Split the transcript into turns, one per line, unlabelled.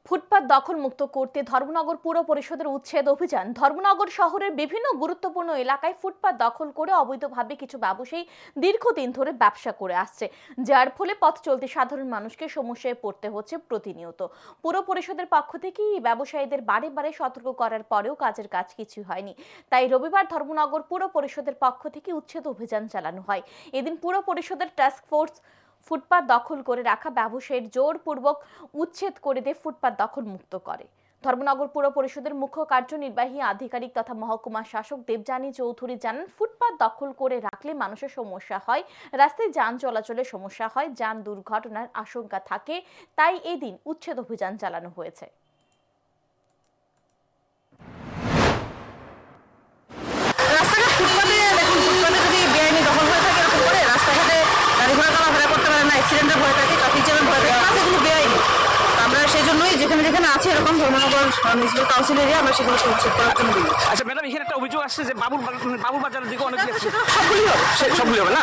ফুটপাত দখল মুক্ত করতে ধর্মনগর পুর পরিষদের উচ্ছেদ অভিযান। ধর্মনগর শহরের বিভিন্ন গুরুত্বপূর্ণ এলাকায় ফুটপাত দখল করে অবৈধভাবে কিছু ব্যবসায়ী দীর্ঘদিন ধরে ব্যবসা করে আসছে, যার ফলে পথ চলতি সাধারণ মানুষকে সমস্যায় পড়তে হচ্ছে প্রতিনিয়ত। পুর পরিষদের পক্ষ থেকে এই ব্যবসায়ীদের বারে বারে সতর্ক করার পরেও কাজের কাজ কিছু হয়নি। তাই রবিবার ধর্মনগর পুর পরিষদের পক্ষ থেকে উচ্ছেদ অভিযান চালানো হয়। এদিন পুর পরিষদের টাস্ক ফোর্স ফুটপাত দখল করে রাখা ব্যবসায়ীর জোরপূর্বক উচ্ছেদ করে দিয়ে ফুটপাত দখল মুক্ত করে। ধর্মনগর পুর পরিষদের মুখ্য কার্যনির্বাহী আধিকারিক তথা মহকুমা শাসক দেবযানী চৌধুরী জানান, ফুটপাত দখল করে রাখলে মানুষের সমস্যা হয়, রাস্তায় যান চলাচলের সমস্যা হয়, যান দুর্ঘটনার আশঙ্কা থাকে। তাই এদিন উচ্ছেদ অভিযান চালানো হয়েছে।
যেখানে যেখানে আছে এরকম ধর্মনগর মিউনিসিপাল কাউন্সিল এরিয়া আমরা সেগুলো উচ্ছেদ করার জন্য দিই।
আচ্ছা ম্যাডাম, এখানে একটা অভিযোগ আসছে যে বাবুর বাজারের দিকে অনেক
সবগুলি হবে
সবগুলি হবে না।